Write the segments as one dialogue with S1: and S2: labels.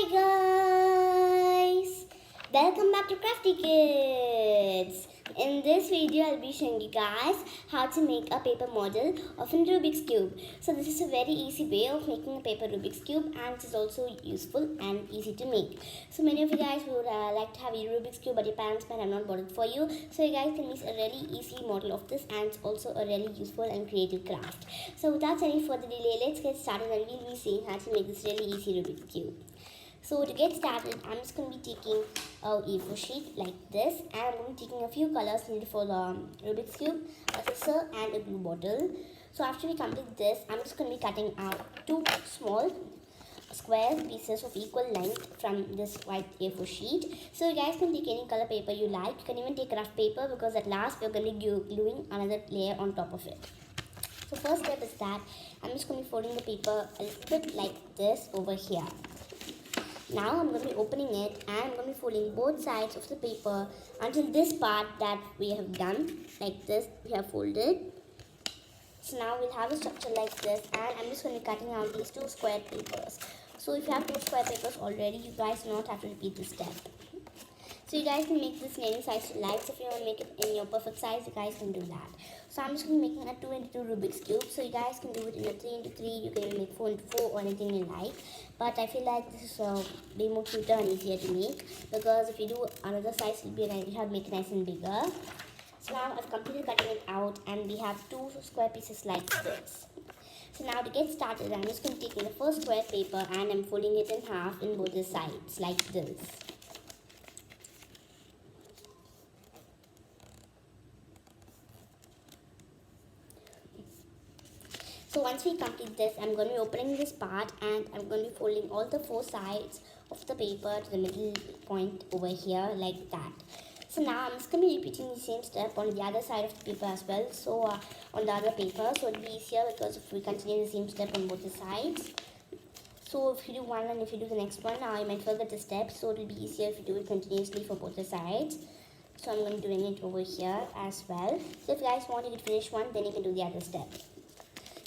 S1: Hi guys! Welcome back to Crafty Kids! In this video, I'll be showing you guys how to make a paper model of a Rubik's Cube. So this is a very easy way of making a paper Rubik's Cube, and it is also useful and easy to make. So many of you guys would like to have a Rubik's Cube, but your parents might have not bought it for you. So you guys can make a really easy model of this, and it's also a really useful and creative craft. So without any further delay, let's get started, and we'll be seeing how to make this really easy Rubik's Cube. So to get started, I'm just going to be taking a A4 sheet like this, and I'm going to be taking a few colors needed for the Rubik's Cube, a scissor and a glue bottle. So after we complete this, I'm just going to be cutting out two small square pieces of equal length from this white A4 sheet. So you guys can take any color paper you like. You can even take rough paper, because at last we're going to be gluing another layer on top of it. So first step is that I'm just going to be folding the paper a little bit like this over here. Now I'm going to be opening it, and I'm going to be folding both sides of the paper until this part that we have done, like this, we have folded. So now we'll have a structure like this, and I'm just going to be cutting out these two square papers. So if you have two square papers already, you guys do not have to repeat this step. So you guys can make this in any size you like. So if you want to make it in your perfect size, you guys can do that. So I'm just going to be making a 2x2 Rubik's Cube. So you guys can do it in a 3x3. You can even make 4x4 or anything you like. But I feel like this is way more cuter and easier to make, because if you do another size, you have to make it nice and bigger. So now I've completed cutting it out, and we have two square pieces like this. So now to get started, I'm just going to take the first square paper, and I'm folding it in half in both the sides like this. So once we complete this, I'm going to be opening this part, and I'm going to be folding all the four sides of the paper to the middle point over here like that. So now I'm just going to be repeating the same step on the other side of the paper as well. So on the other paper, so it'll be easier, because if we continue the same step on both the sides. So if you do one and if you do the next one, you might forget the steps. So it'll be easier if you do it continuously for both the sides. So I'm going to be doing it over here as well. So if you guys want to finish one, then you can do the other step.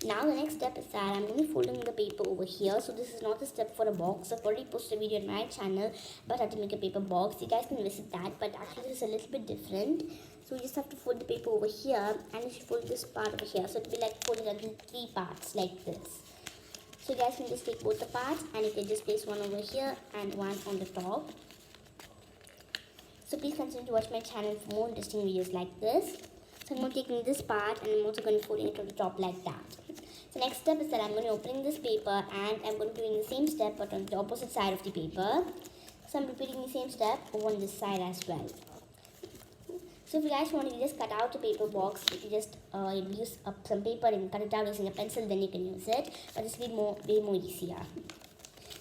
S1: Now the next step is that I'm going to be folding the paper over here. So this is not a step for a box. I've already posted a video on my channel about how to make a paper box. You guys can visit that, but actually this is a little bit different. So you just have to fold the paper over here, and you should fold this part over here. So it'll be like folded into three parts like this. So you guys can just take both the parts, and you can just place one over here and one on the top. So please continue to watch my channel for more interesting videos like this. So I'm going to be taking this part, and I'm also going to be folding it on the top like that. The next step is that I'm going to be opening this paper, and I'm going to be doing the same step but on the opposite side of the paper. So I'm repeating the same step over on this side as well. So if you guys want to just cut out the paper box, you can just use some paper and cut it out using a pencil, then you can use it. But this will be way more easier.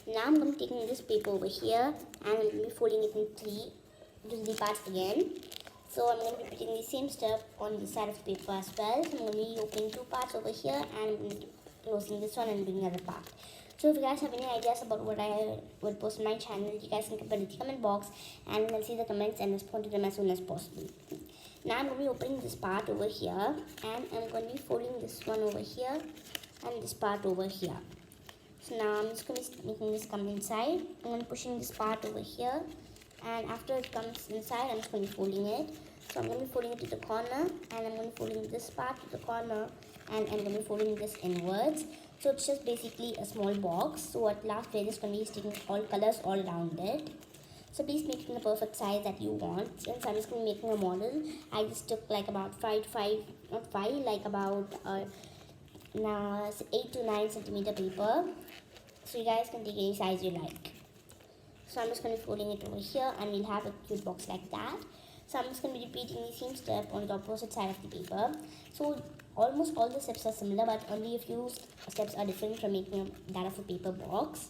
S1: Now I'm going to be taking this paper over here, and I'm going to be folding it in three parts again. So I'm going to be repeating the same step on the side of the paper as well. So I'm going to be opening two parts over here, and I'm going to be closing this one and doing the other part. So if you guys have any ideas about what I would post on my channel, you guys can put it in the comment box, and I'll see the comments and respond to them as soon as possible. Now I'm going to be opening this part over here, and I'm going to be folding this one over here and this part over here. So now I'm just going to be making this come inside. I'm going to be pushing this part over here, and after it comes inside, I'm just going to be folding it. So I'm going to be folding it to the corner, and I'm going to be folding this part to the corner, and I'm going to be folding this inwards. So it's just basically a small box. So at last, we're just going to be sticking all colors all around it. So please make it in the perfect size that you want. Since I'm just going to be making a model, I just took like about 8 to 9 centimeter paper. So you guys can take any size you like. So I'm just going to be folding it over here, and we'll have a cute box like that. So I'm just going to be repeating the same step on the opposite side of the paper. So almost all the steps are similar, but only a few steps are different from making that of a paper box.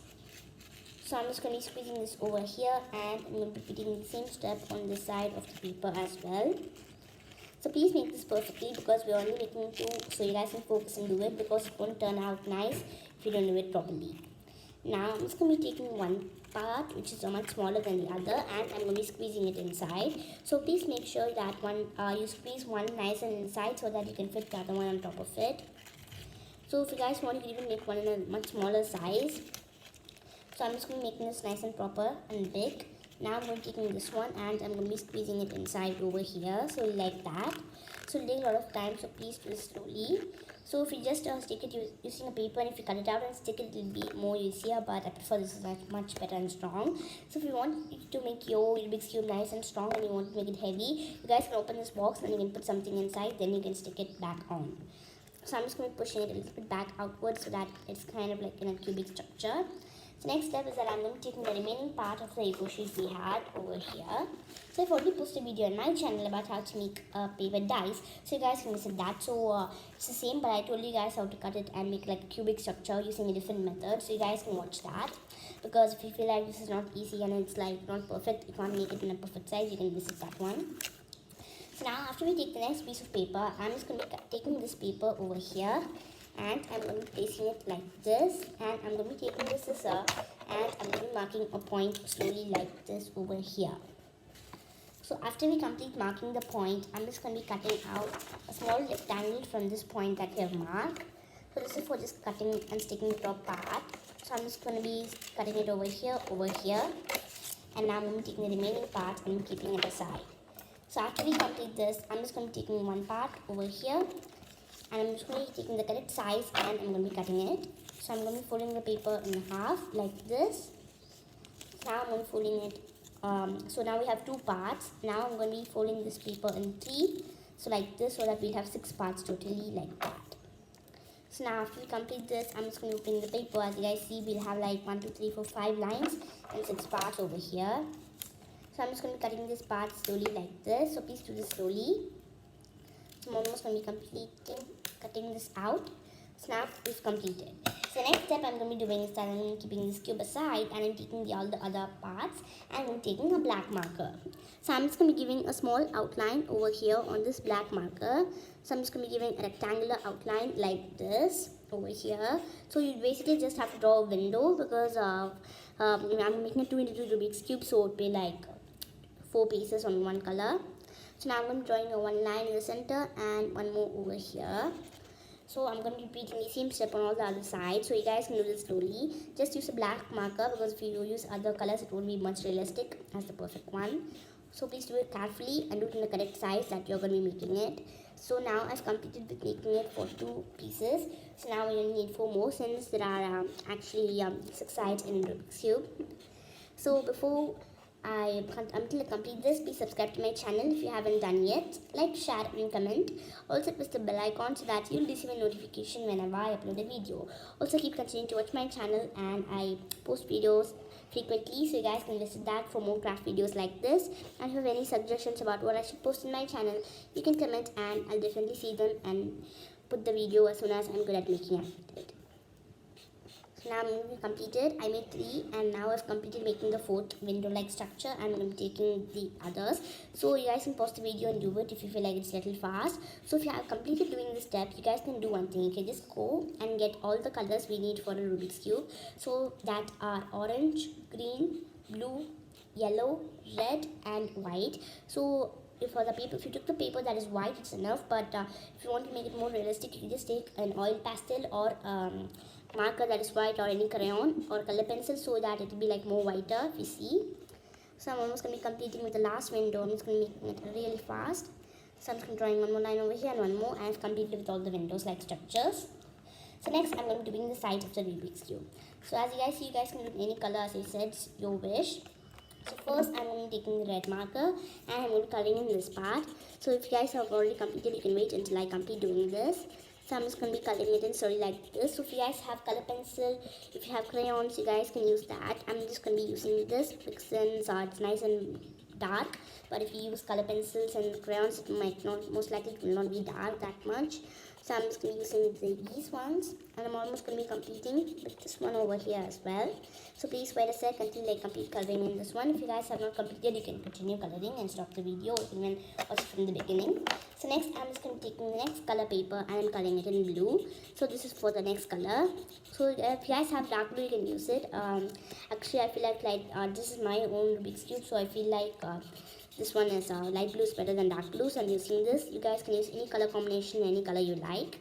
S1: So I'm just going to be squeezing this over here, and I'm going to be repeating the same step on this side of the paper as well. So please make this perfectly, because we're only making two, so you guys can focus and do it, because it won't turn out nice if you don't do it properly. Now I'm just going to be taking one part which is much smaller than the other, and I'm going to be squeezing it inside. So please make sure that you squeeze one nice and inside, so that you can fit the other one on top of it. So if you guys want, you can even make one in a much smaller size. So I'm just going to make this nice and proper and big. Now I'm going to take this one and I'm going to be squeezing it inside over here. So like that. So it'll take a lot of time, so please do this slowly. So if you just stick it using a paper, and if you cut it out and stick it, it'll be more easier, but I prefer this is much better and strong. So if you want to make your Rubik's Cube nice and strong and you want to make it heavy, you guys can open this box and you can put something inside, then you can stick it back on. So I'm just going to be pushing it a little bit back outwards so that it's kind of like in a cubic structure. So next step is that I'm going to be taking the remaining part of the A4 sheet we had over here. So I've already posted a video on my channel about how to make paper dice, so you guys can visit that. So it's the same, but I told you guys how to cut it and make like a cubic structure using a different method, so you guys can watch that. Because if you feel like this is not easy and it's like not perfect, you can't make it in a perfect size, you can visit that one. So now after we take the next piece of paper, I'm just going to be taking this paper over here and I'm going to be placing it like this, and I'm going to be taking this scissor and I'm going to be marking a point slowly like this over here. So after we complete marking the point, I'm just going to be cutting out a small rectangle from this point that we have marked. So this is for just cutting and sticking the top part. So I'm just going to be cutting it over here, and now I'm going to be taking the remaining part and keeping it aside. So after we complete this, I'm just going to be taking one part over here, and I'm just going to be taking the correct size and I'm going to be cutting it. So I'm going to be folding the paper in half like this. Now I'm going to be folding it. So now we have two parts. Now I'm going to be folding this paper in three. So like this, so that we have 6 parts totally like that. So now after we complete this, I'm just going to open the paper. As you guys see, we'll have like 1, 2, 3, 4, 5 lines and 6 parts over here. So I'm just going to be cutting this part slowly like this. So please do this slowly. So I'm almost going to be cutting this out. Snap is completed. So next step I'm going to be doing is that I'm going to be keeping this cube aside and I'm taking all the other parts and I'm taking a black marker. So I'm just going to be giving a small outline over here on this black marker. So I'm just going to be giving a rectangular outline like this over here. So you basically just have to draw a window because I'm making a 2 into 2 Rubik's Cube, so it would be like 4 pieces on one color. So now I'm going to be drawing a one line in the center and one more over here. So I'm going to be repeating the same step on all the other sides. So you guys can do this slowly. Just use a black marker because if you use other colors, it won't be much realistic as the perfect one. So please do it carefully and do it in the correct size that you're going to be making it. So now I've completed with making it for 2 pieces. So now we only need 4 more since there are actually 6 sides in Rubik's Cube. So before until I complete this, please subscribe to my channel if you haven't done yet. Like, share and comment. Also press the bell icon so that you'll receive a notification whenever I upload a video. Also keep continuing to watch my channel and I post videos frequently, so you guys can visit that for more craft videos like this. And if you have any suggestions about what I should post in my channel, you can comment and I'll definitely see them and put the video as soon as I'm good at making it. So now I'm going to be completed. I made 3 and now I've completed making the 4th window-like structure. I'm going to be taking the others. So you guys can pause the video and do it if you feel like it's a little fast. So if you have completed doing this step, you guys can do one thing. You can just go and get all the colors we need for a Rubik's Cube. So that are orange, green, blue, yellow, red and white. So if you took the paper that is white, it's enough. But if you want to make it more realistic, you can just take an oil pastel or marker that is white or any crayon or color pencil so that it will be like more whiter if you see. So I'm almost going to be completing with the last window. I'm just going to be making it really fast. So I'm just going to be drawing one more line over here and one more, and I've completed with all the windows like structures. So next I'm going to be doing the sides of the Rubik's Cube. So as you guys see, you guys can do any color as I said, your wish. So first I'm going to be taking the red marker and I'm going to be coloring in this part. So if you guys have already completed, you can wait until I complete doing this. So I'm just going to be coloring it in slowly like this. So if you guys have color pencil, if you have crayons, you guys can use that. I'm just going to be using this because it's nice and dark. But if you use color pencils and crayons, it might not, most likely it will not be dark that much. So I'm just going to be using these ones. And I'm almost going to be completing with this one over here as well. So please wait a sec until I complete coloring in this one. If you guys have not completed, you can continue coloring and stop the video even also from the beginning. So next I'm just going to take the next color paper and I'm coloring it in blue. So this is for the next color. So if you guys have dark blue, you can use it. Actually I feel like this is my own Rubik's Cube, so I feel like this one is light blue is better than dark blue. So I'm using this. You guys can use any color combination, any color you like.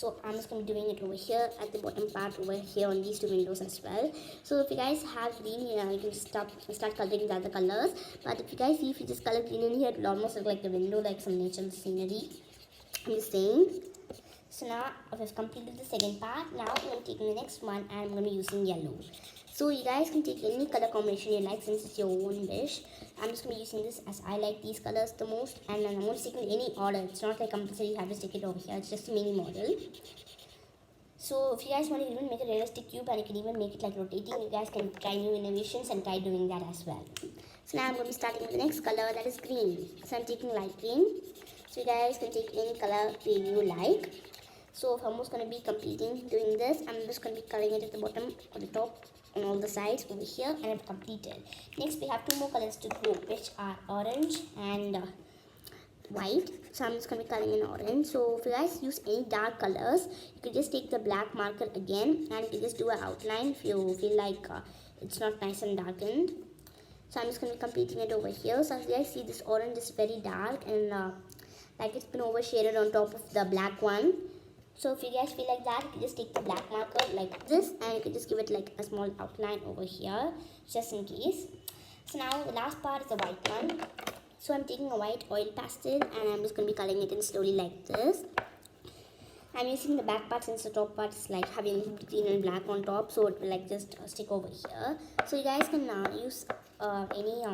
S1: So I'm just going to be doing it over here at the bottom part over here on these two windows as well. So if you guys have green here, you can just start coloring the other colors. But if you guys see, if you just color green in here, it will almost look like the window, like some natural scenery. I'm just saying. So now I've completed the second part. Now I'm going to take the next one and I'm going to be using yellow. So you guys can take any color combination you like since it's your own wish. I'm just going to be using this as I like these colors the most, and then I'm going to stick in any order. It's not like compulsory you have to stick it over here. It's just a mini model. So if you guys want to even make a realistic cube and you can even make it like rotating, you guys can try new innovations and try doing that as well. So now I'm going to be starting with the next color, that is green. So I'm taking light green. So you guys can take any color you like. So if I'm just going to be completing doing this, I'm just going to be coloring it at the bottom or the top on all the sides over here, and I've completed. Next we have two more colors to go, which are orange and white. So I'm just going to be coloring in orange. So if you guys use any dark colors, you can just take the black marker again and you can just do an outline if you feel like it's not nice and darkened. So I'm just going to be completing it over here. So as you guys see, this orange is very dark and like it's been overshaded on top of the black one. So if you guys feel like that, you can just take the black marker like this and you can just give it like a small outline over here, just in case. So now the last part is the white one. So I'm taking a white oil pastel and I'm just going to be coloring it in slowly like this. I'm using the back part since the top part is like having green and black on top, so it will like just stick over here. So you guys can use any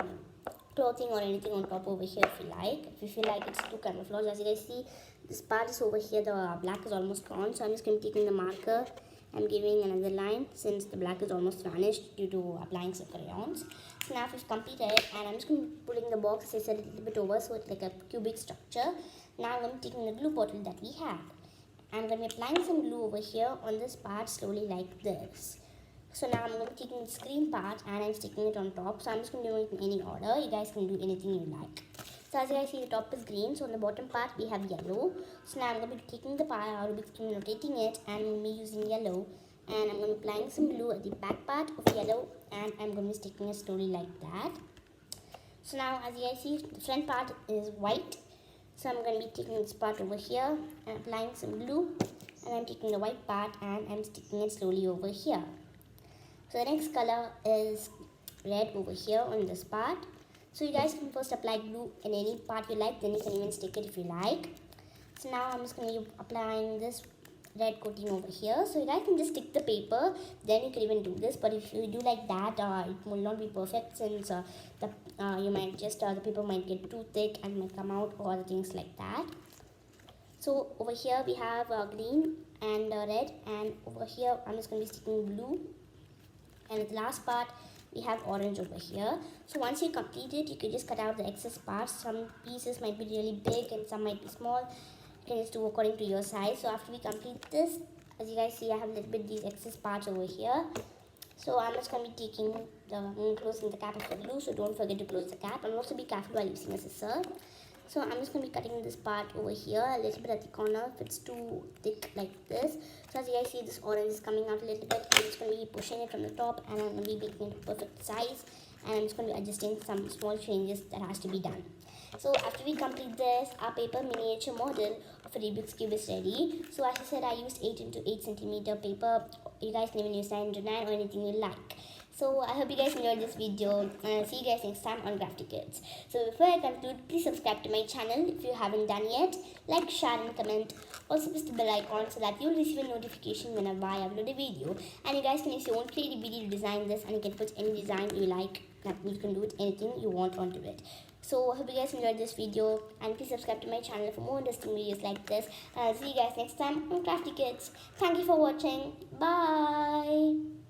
S1: clothing or anything on top over here if you like. If you feel like it's too camouflage, as you guys see, this part is over here, the black is almost gone. So I'm just going to be taking the marker. I'm giving another line since the black is almost vanished due to applying some crayons. So now I've completed it and I'm just going to be putting the box, as I said, a little bit over so it's like a cubic structure. Now I'm going to be taking the glue bottle that we have. I'm going to be applying some glue over here on this part slowly like this. So now I'm going to be taking the screen part and I'm sticking it on top. So I'm just going to do it in any order. You guys can do anything you like. So as you guys see, the top is green. So on the bottom part we have yellow. So now I'm going to be taking the Rubik's Cube, rotating it, and I'm using yellow. And I'm going to be applying some glue at the back part of yellow and I'm going to be sticking it slowly like that. So now as you guys see, the front part is white. So I'm going to be taking this part over here and applying some glue. And I'm taking the white part and I'm sticking it slowly over here. So the next color is red over here on this part. So you guys can first apply glue in any part you like, then you can even stick it if you like. So now I'm just going to be applying this red coating over here. So you guys can just stick the paper, then you can even do this. But if you do like that, it will not be perfect since you might just the paper might get too thick and might come out or other things like that. So over here we have green and red, and over here I'm just going to be sticking blue. And at the last part we have orange over here. So once you complete it, you can just cut out the excess parts. Some pieces might be really big and some might be small. You can just do according to your size. So after we complete this, as you guys see, I have a little bit these excess parts over here. So I'm just going to be taking closing the cap of the glue. So don't forget to close the cap, and also be careful while using a scissor. So I'm just going to be cutting this part over here a little bit at the corner if it's too thick like this. So as you guys see, this orange is coming out a little bit. I'm just going to be pushing it from the top and I'm going to be making it perfect size. And I'm just going to be adjusting some small changes that has to be done. So after we complete this, our paper miniature model of a Rubik's Cube is ready. So as I said, I used 8 into 8 centimeter paper. You guys can even use 9 into 9 or anything you like. So I hope you guys enjoyed this video, and I'll see you guys next time on Crafty Kids. So before I conclude, please subscribe to my channel if you haven't done yet. Like, share and comment. Also press the bell icon so that you'll receive a notification whenever I upload a video. And you guys can use your own creativity to design this, and you can put any design you like. You can do it anything you want onto it. So I hope you guys enjoyed this video, and please subscribe to my channel for more interesting videos like this. And I'll see you guys next time on Crafty Kids. Thank you for watching. Bye.